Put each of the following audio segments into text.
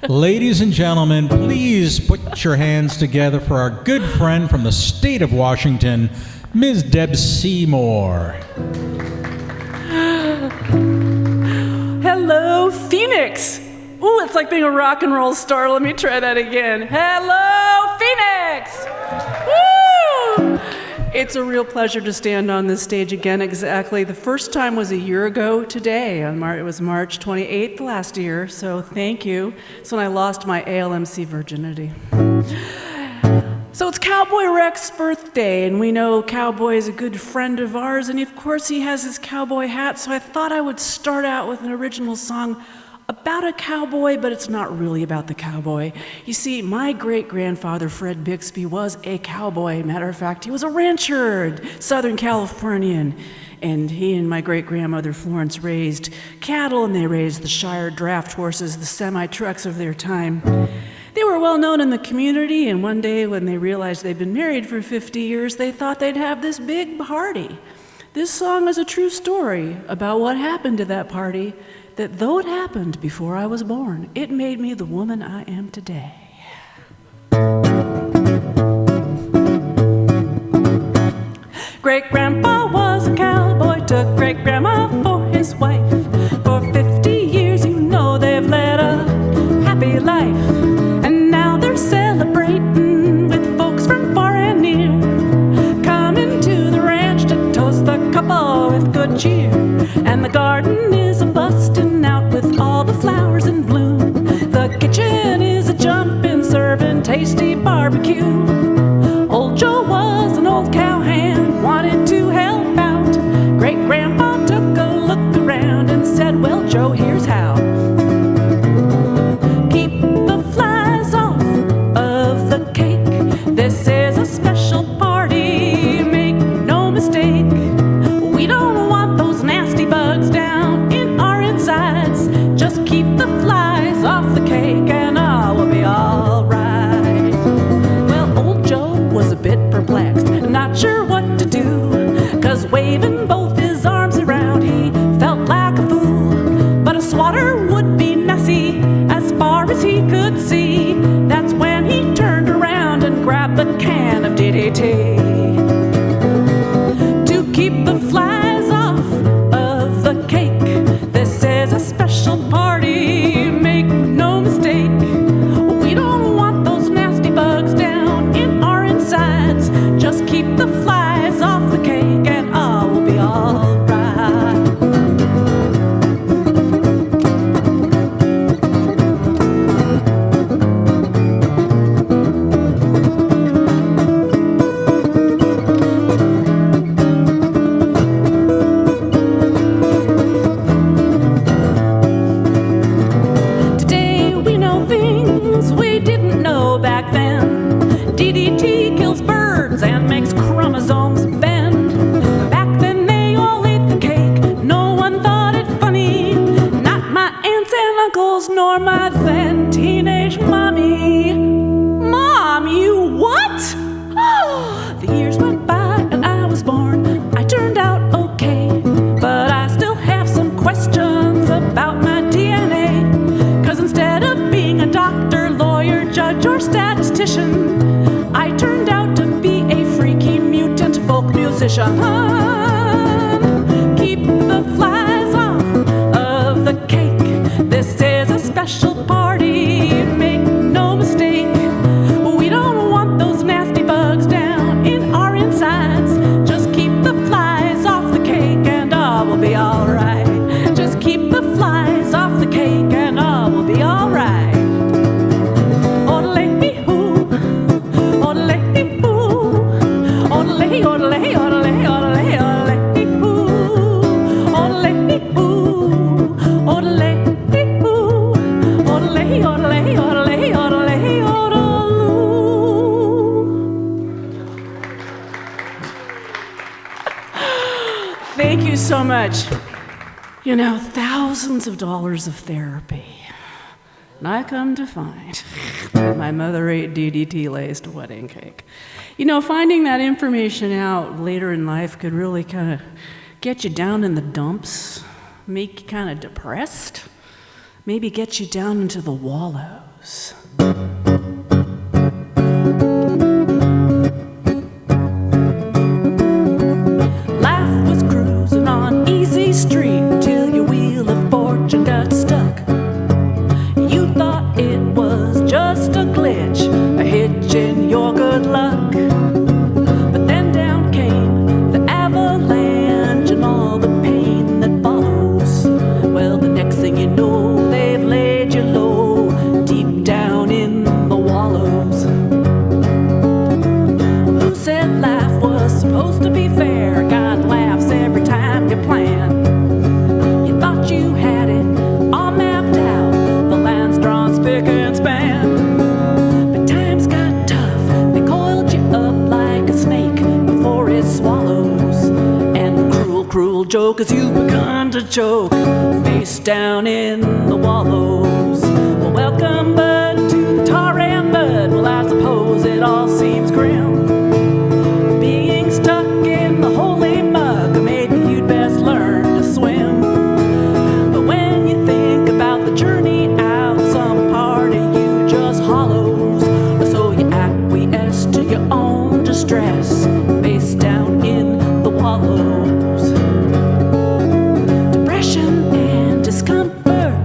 Ladies and gentlemen, please put your hands together for our good friend from the state of Washington, Ms. Deb Seymour. Hello, Phoenix. Ooh, it's like being a rock and roll star. Let me try that again. Hello, Phoenix. Woo! It's a real pleasure to stand on this stage again. Exactly. The first time was a year ago today. It was March 28th last year, so thank you. It's when I lost my ALMC virginity. So it's Cowboy Rex's birthday, and we know Cowboy is a good friend of ours, and of course he has his cowboy hat, so I thought I would start out with an original song about a cowboy, but it's not really about the cowboy. You see, my great-grandfather, Fred Bixby, was a cowboy. Matter of fact, he was a rancher, Southern Californian. And he and my great-grandmother, Florence, raised cattle, and they raised the Shire draft horses, the semi-trucks of their time. They were well known in the community, and one day when they realized they'd been married for 50 years, they thought they'd have this big party. This song is a true story about what happened to that party, that though it happened before I was born, it made me the woman I am today. Great-grandpa was a cowboy, took great-grandma for his wife. For 50 years, you know they've led a happy life. And now they're celebrating with folks from far and near, coming to the ranch to toast the couple with good cheer. And the garden is a bustin' out with all the flowers in bloom. The kitchen is a jumpin', serving tasty barbecue. Old Joe was an old cowhand, wanted to help out. Great-grandpa took a look around and said, well, Joe, here's how. Keep the flies off of the cake. This is a special party, make no mistake. We don't want those nasty bugs down in our insides. Just keep the flies off the cake and all will be all right. Well, old Joe was a bit perplexed, not sure what to do, 'cause waving both his arms around he felt like a fool. But a swatter would be messy as far as he could see. That's when he turned around and grabbed the can of DDT. To keep the flies off of the cake, this is a special party, make no mistake. We don't want those nasty bugs down in our insides. Just keep the flies off the cake and all will be all right. Today we know things we didn't know back then. DDT kills birds and makes chromosomes bend. Back then they all ate the cake, no one thought it funny. Not my aunts and uncles, nor my then teenage mommy. Mom, you what? Oh, the years went by and I was born. I turned out okay, but I still have some questions about my DNA. 'Cause instead of being a doctor, lawyer, judge, or statistician, I turned out to be a freaky mutant folk musician. Keep the flies off of the cake. This is a special party, make no mistake. We don't want those nasty bugs down in our insides. Just keep the flies off the cake and all will be all right. Just keep the flies off the cake and all will be all right. Odelay-hoo, odelay-hoo, odelay, odelay, odelay, odelay, odelay-hoo, odelay-hoo, odelay-hoo, odelay, odelay, odelay, odelay, odeloo. Thank you so much. You know, thousands of dollars of therapy. And I come to find that my mother ate DDT-laced wedding cake. You know, finding that information out later in life could really kind of get you down in the dumps, make you kind of depressed, maybe get you down into the wallows. wallows. Life was cruising on easy street till your wheel of fortune got stuck. You thought it was just a glitch, a hitch in your good luck. But then down came the avalanche and all the pain that follows. Well, the next thing you know, they've laid you low, deep down in the wallows. Who said life was supposed to be fair? God laughs every time you plan. You thought you had it all mapped out, the land's drawn spick and span. But times got tough, they coiled you up like a snake before it swallows. And the cruel, cruel joke is you've begun to choke, face down in the wallows. Well, welcome, bud, to the tar and mud. Well, I suppose it all seems grim, being stuck in the holy muck. Maybe you'd best learn to swim. But when you think about the journey out, some part of you just hollows. So you acquiesce to your own distress, face down in the wallows. Depression and discomfort,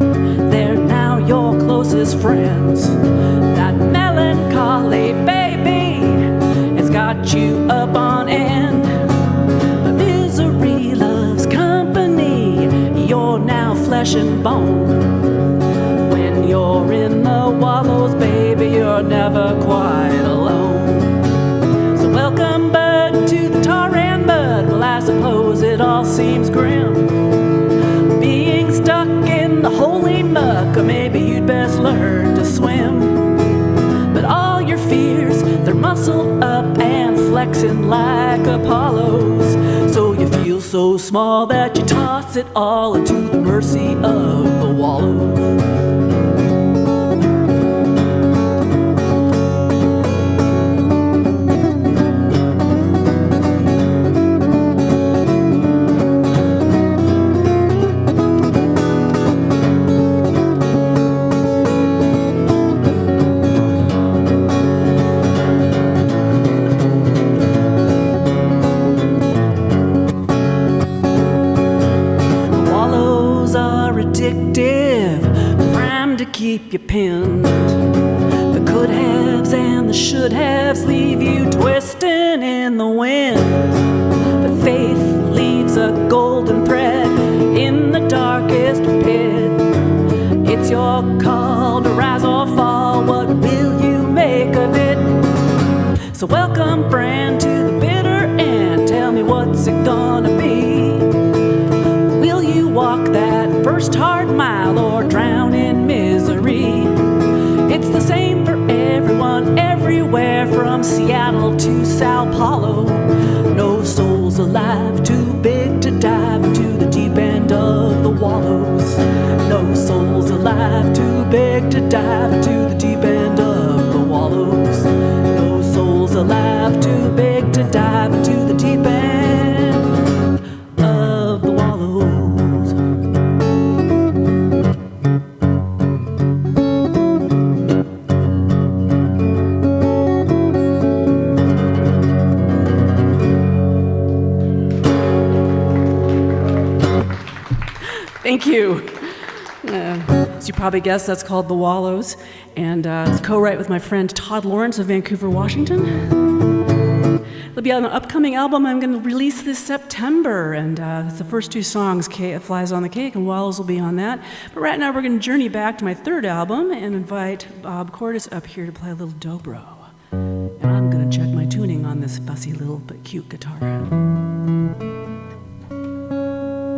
they're now your closest friends. That melancholy baby has got you up on end. But misery loves company, you're now flesh and bone. When you're in the wallows, baby, you're never quite alone. So welcome, bud, to the tar and mud. Well, I suppose it all seems grim, being stuck in the holy muck. Or maybe you'd best learn to swim. But all your fears, they're muscled up and flexing like Apollos. So you feel so small that you toss it all into the mercy of the wallows. Keep you pinned. The could haves and the should haves leave you twisting in the wind. But faith leaves a golden thread in the darkest pit. It's your call to rise or fall. What will you make of it? So welcome, friend, to the bitter end. Tell me, what's it gonna be? Will you walk that first hard mile or drown in misery? It's the same for everyone, everywhere, from Seattle to Sao Paulo. No soul's alive too big to dive into the deep end of the wallows. No soul's alive too big to dive into the deep end of the wallows. No soul's alive too big to dive into the deep end of the wallows. Thank you. As you probably guessed, that's called The Wallows, and it's co-write with my friend Todd Lawrence of Vancouver, Washington. It'll be on an upcoming album I'm going to release this September, and it's the first two songs, Flies on the Cake, and Wallows will be on that. But right now we're going to journey back to my third album and invite Bob Cordes up here to play a little dobro. And I'm going to check my tuning on this fussy little but cute guitar.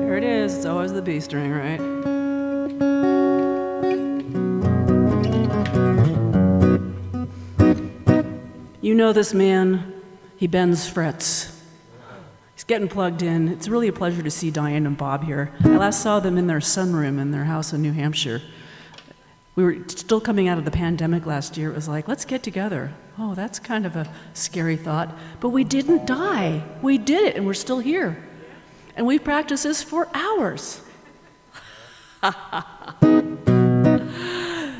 There it is. It's always the B string, right? You know this man, he bends frets. He's getting plugged in. It's really a pleasure to see Diane and Bob here. I last saw them in their sunroom in their house in New Hampshire. We were still coming out of the pandemic last year. It was like, let's get together. Oh, that's kind of a scary thought. But we didn't die. We did it, and we're still here. And we practiced this for hours.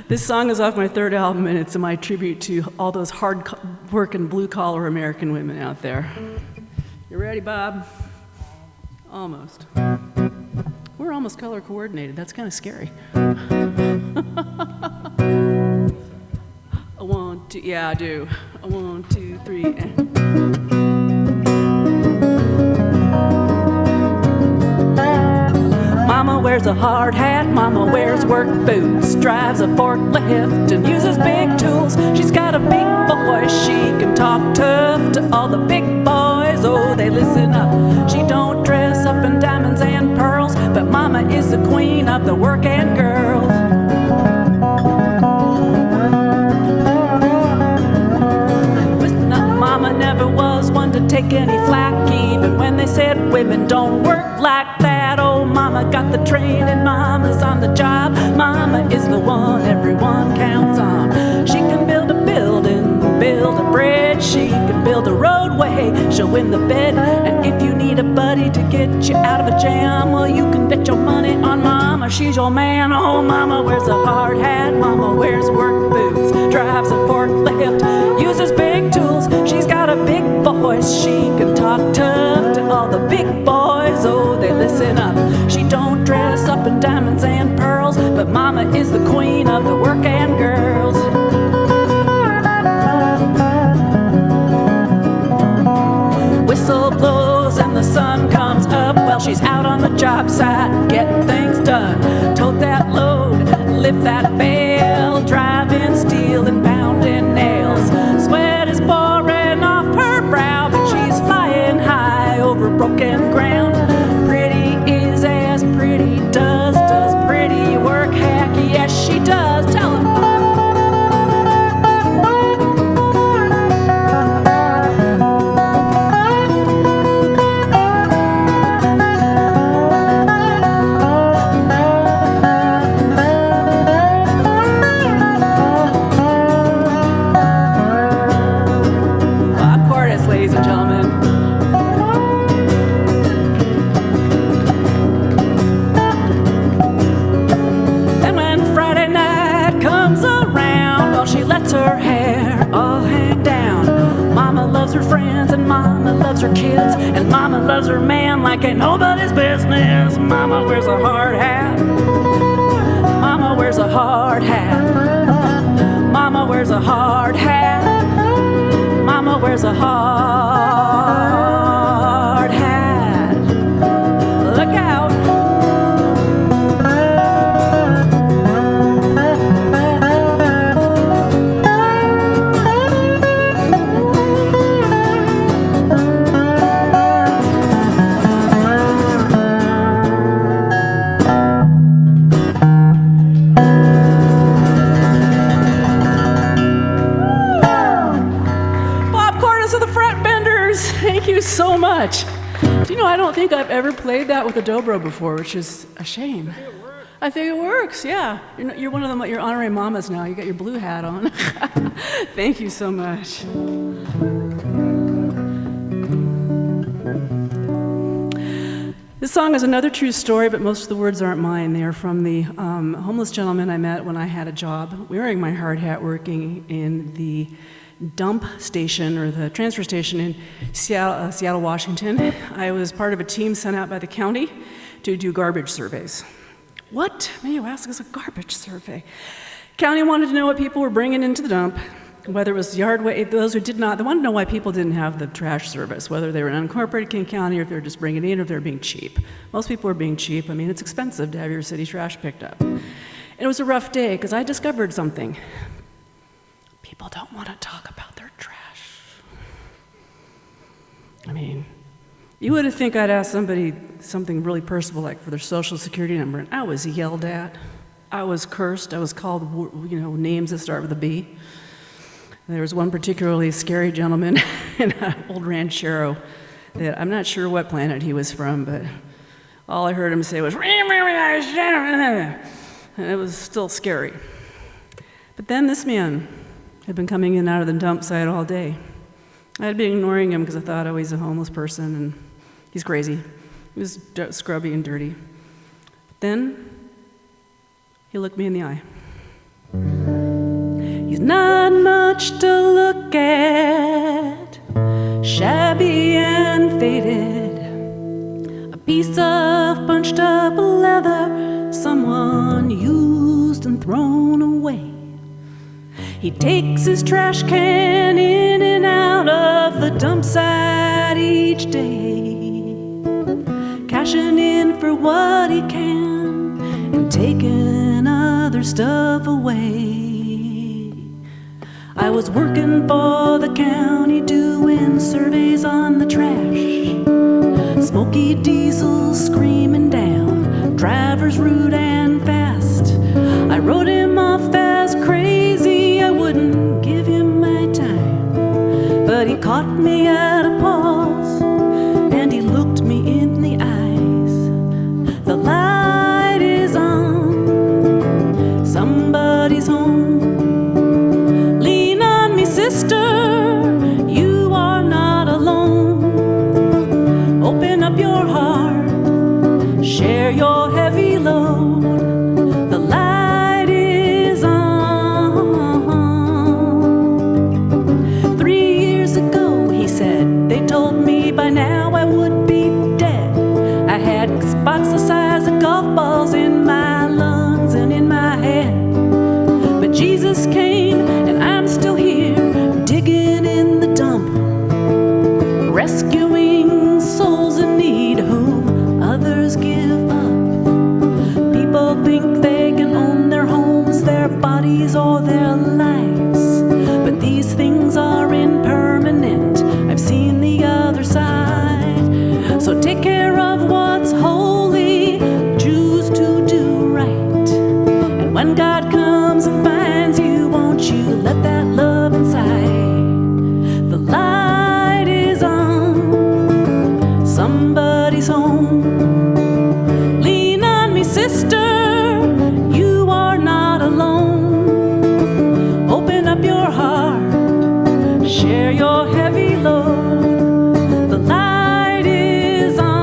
This song is off my third album, and it's my tribute to all those hard-working, blue-collar American women out there. You ready, Bob? Almost. We're almost color coordinated. That's kind of scary. A 1, 2, yeah, I do. A 1, 2, 3, and. Mama wears a hard hat, Mama wears work boots, drives a forklift and uses big tools. She's got a big voice, she can talk tough to all the big boys. Oh, they listen up. She don't dress up in diamonds and pearls, but Mama is the queen of the working girls. Mama never was one to take any flack, even when they said women don't work like that. Oh, Mama got the training, Mama's on the job. Mama is the one everyone counts on. She can build a building, build a bridge, she can build a roadway, she'll win the bid. And if you need a buddy to get you out of a jam, well, you can bet your money on Mama, she's your man. Oh, Mama wears a hard hat, Mama wears work boots, drives a forklift, uses big tools. She's got a big voice, she can talk tough to all the big boys. Oh, they listen up. She don't dress up in diamonds and pearls, but Mama is the queen of the working girls. Whistle blows and the sun comes up, well, she's out on the job site getting things done. Tote that load, lift that bale, driving steel and pounding nails. Sweat is pouring off her brow, but she's flying high over broken ground. Pretty is as pretty does pretty work. Heck yes she does. Tell 'em. Her hair all hang down. Mama loves her friends and Mama loves her kids, and Mama loves her man like ain't nobody's business. Mama wears a hard hat. Mama wears a hard hat. Mama wears a hard hat. Mama wears a hard hat. Look out. Thank you so much. Do you know, I don't think I've ever played that with a dobro before, which is a shame. I think it works, yeah. You're one of them, you're honorary mamas now. You got your blue hat on. Thank you so much. This song is another true story, but most of the words aren't mine. They are from the homeless gentleman I met when I had a job wearing my hard hat working in the dump station or the transfer station in Seattle, Washington. I was part of a team sent out by the county to do garbage surveys. What, may you ask, is a garbage survey? County wanted to know what people were bringing into the dump, whether it was yard waste. Those who did not, they wanted to know why people didn't have the trash service, whether they were in unincorporated King County or if they were just bringing it in or if they were being cheap. Most people were being cheap. I mean, it's expensive to have your city trash picked up. And it was a rough day because I discovered something. People don't want to talk about their trash. I mean, you would have think I'd ask somebody something really personal, like for their social security number, and I was yelled at. I was cursed. I was called, names that start with a B. There was one particularly scary gentleman in an old ranchero that I'm not sure what planet he was from, but all I heard him say was, and it was still scary. But then this man had been coming in and out of the dump site all day. I had been ignoring him because I thought, oh, he's a homeless person and he's crazy. He was scrubby and dirty. But then he looked me in the eye. much to look at, shabby and faded, a piece of bunched up leather someone used and thrown away. He takes his trash can in and out of the dump site each day, cashing in for what he can and taking other stuff away. I was working for the county doing surveys on the trash, smoky diesel screaming down, drivers rude and fast. I wrote him off as crazy, I wouldn't give him my time, but he caught me at a pause and he looked me in the eyes. The light is on, somebody's home. Lean on me, sister, you are not alone. Open up your heart, share your heavy load. The light is on. 3 years ago, he said, they told me by now I would be dead. I had spots the size of golf balls in my lungs and in my head. But Jesus came and I'm still here, digging in the dump, rescuing souls in need whom others give up. People think they can own their homes, their bodies, or their lives, but these things are impermanent. I've seen the other side. So take care of what's holy, choose to do right. And when God comes and finds you, won't you let that love inside? The light is on, somebody's home. Lean on me, sister, you are not alone. Open up your heart, share your heavy load. The light is on.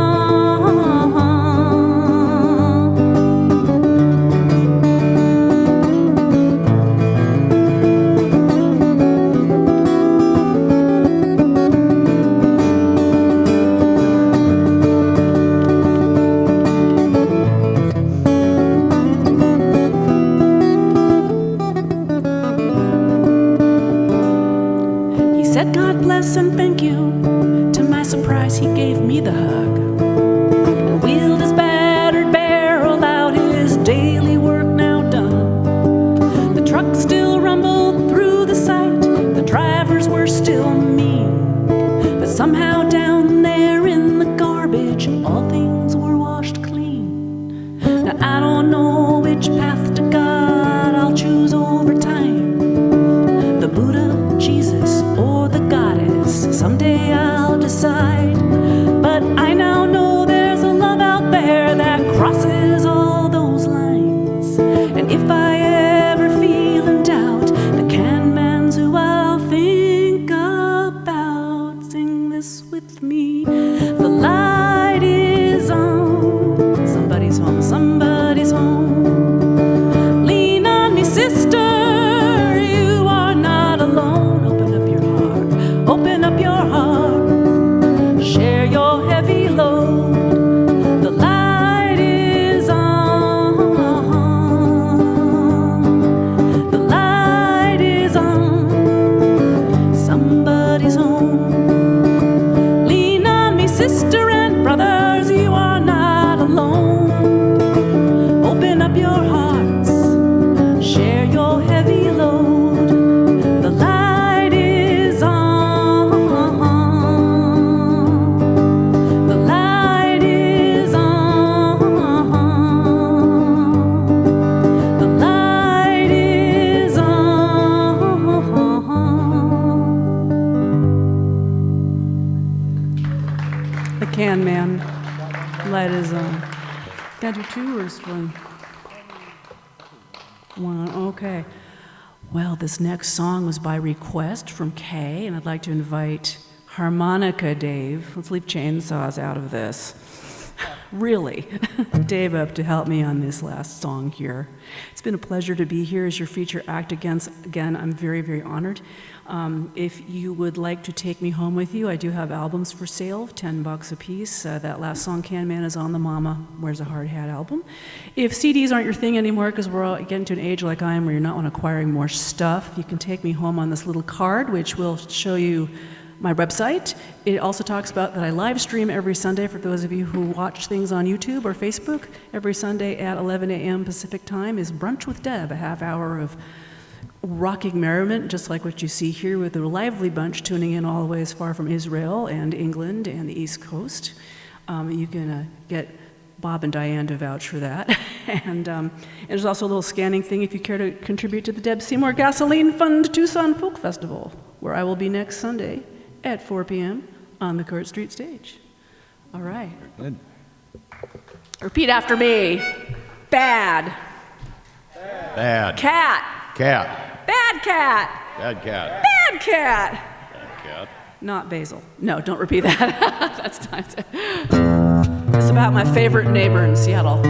He said, God bless and thank you. To my surprise, he gave me the hug and wheeled his battered barrel out, his daily work now done. The truck still rumbled through the sight, the drivers were still mean, but somehow down there in the garbage, all things were washed clean. Now I don't know which path to God I'll choose over time, the Buddha, Jesus, or the goddess. Someday I'll decide, but I now know there's a love out there that crosses all those lines. And if I ever feel in doubt, the can man's who I'll think about. Sing this with me. The light is on, somebody's home, somebody's home. Lean on me, sister, you are not alone. Open up your heart, open up your heart, share your heavy load. The light is on, the light is on, somebody's home. Lean on me, sister and brothers, you are not alone. Open up your hearts, share your heavy load. The light is on, the light is on, the light is on. The can man, light is on. Got your two or one? One, okay. Well, this next song was by request from Kay, and I'd like to invite harmonica Dave. Let's leave chainsaws out of this. really, Dave up to help me on this last song here. It's been a pleasure to be here as your feature act again. I'm very, very honored. If you would like to take me home with you, I do have albums for sale, $10 a piece. That last song, Can Man, is on the Mama Wears a Hard Hat album. If CDs aren't your thing anymore, because we're all getting to an age like I am where you're not acquiring more stuff, you can take me home on this little card, which will show you my website. It also talks about that I live stream every Sunday for those of you who watch things on YouTube or Facebook. Every Sunday at 11 a.m. Pacific time is Brunch with Deb, a half hour of rocking merriment, just like what you see here with a lively bunch tuning in all the way as far from Israel and England and the East Coast. You can get Bob and Diane to vouch for that. And there's also a little scanning thing if you care to contribute to the Deb Seymour Gasoline Fund Tucson Folk Festival, where I will be next Sunday at 4 p.m. on the Court Street stage. All right. Good. Repeat after me. Bad. Bad. Cat. Cat. Bad cat. Bad cat. Bad cat. Bad cat. Not basil. No, don't repeat that. That's not it. It's about my favorite neighbor in Seattle.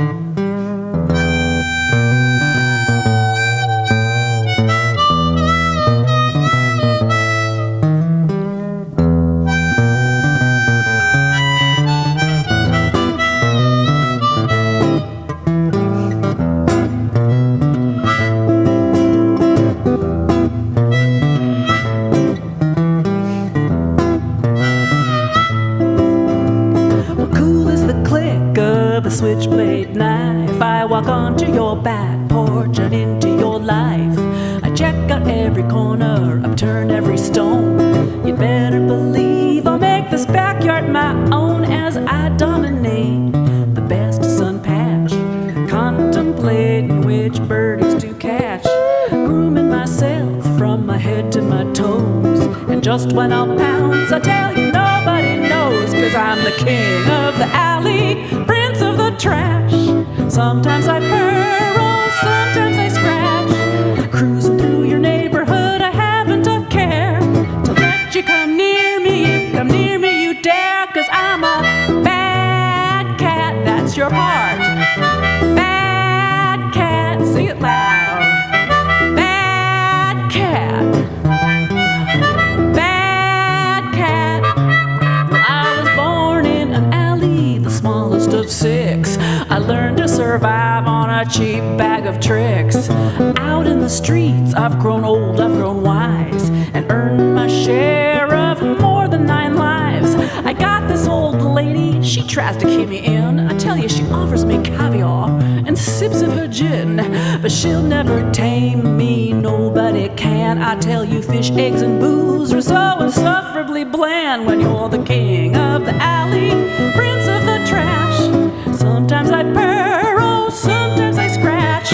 Switchblade knife. I walk onto your back porch and into your life. I check out every corner, upturn every stone. You better believe I'll make this backyard my own as I dominate the best sun patch, contemplating which birdies to catch, grooming myself from my head to my toes. And just when I'll pounce, I tell you nobody knows, 'cause I'm the king of the alley, prince of the trash. Sometimes I purr, oh, sometimes I scratch. Cruising through your neighborhood, I haven't a care to let you come near me. If come near me you dare, 'cause I'm a bad cat. That's your part. Bad cat, sing it loud. Bad cat. Bad cat. Well, I was born in an alley, the smallest of six. I learned to survive on a cheap bag of tricks. Out in the streets, I've grown old, I've grown wise, and earned my share of more than 9 lives. I got this old lady, she tries to keep me in. I tell you, she offers me caviar and sips of her gin, but she'll never tame me, nobody can. I tell you, fish, eggs, and booze are so insufferably bland when you're the king of the alley, prince of the trash. Sometimes I purr, oh, sometimes I scratch.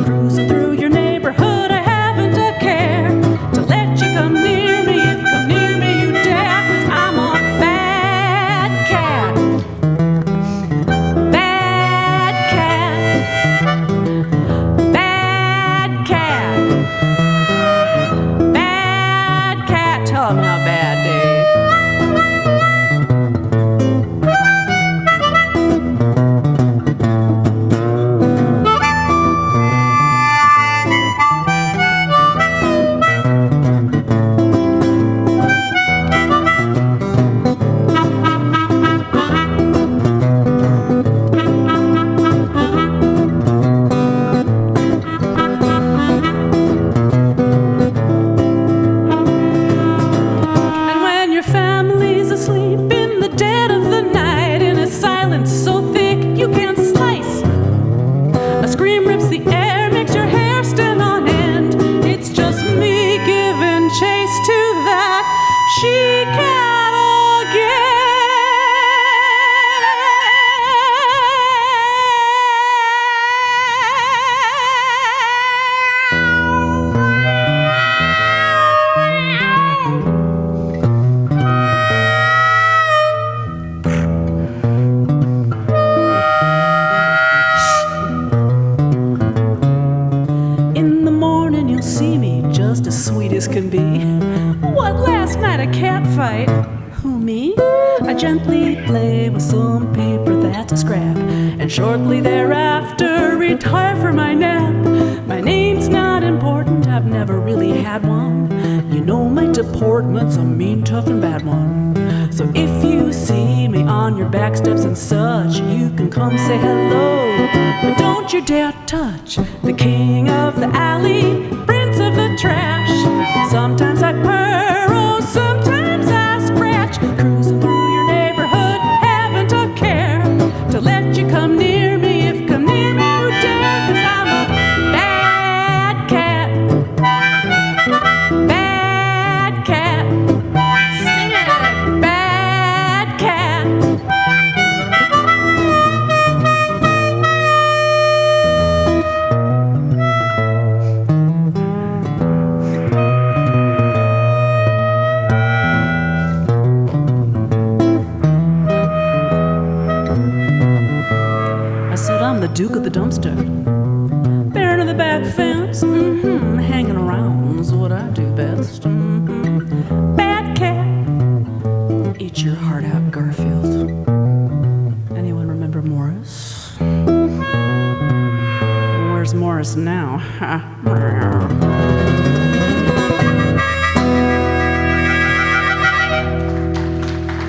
Cruising through your neighborhood, I haven't a care to let you come near me. If come near me you dare, 'cause I'm a bad cat. Bad cat. Bad cat. Bad cat. Tell 'em how bad, Dave. Can be. What, last night a cat fight? Who, me? I gently play with some paper that's a scrap, and shortly thereafter retire for my nap. My name's not important, I've never really had one. You know my deportment's a mean, tough, and bad one. So if you see me on your back steps and such, you can come say hello, but don't you dare touch the king of the alley, prince of the trash. Sometimes I purr, oh, sometimes I scratch, cruising through your neighborhood, haven't a care to let you come near me. If come near me you dare, 'cause I'm a bad cat. Bad cat. Sing it. Bad cat. I said I'm the Duke of the dumpster, baron of the back fence. Hanging around's what I do best. Bad cat, eat your heart out, Garfield. Anyone remember Morris? Where's Morris now?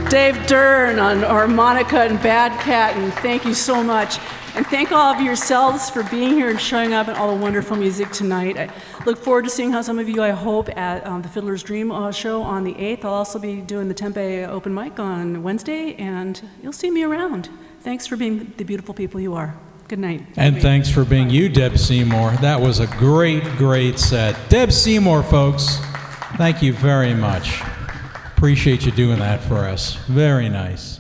Dave Dern on harmonica and Bad Cat, and thank you so much. And thank all of yourselves for being here and showing up and all the wonderful music tonight. I look forward to seeing how some of you, I hope, at the Fiddler's Dream show on the 8th. I'll also be doing the Tempe open mic on Wednesday, and you'll see me around. Thanks for being the beautiful people you are. Good night. And thanks for being you, Deb Seymour. That was a great, great set. Deb Seymour, folks, thank you very much. Appreciate you doing that for us. Very nice.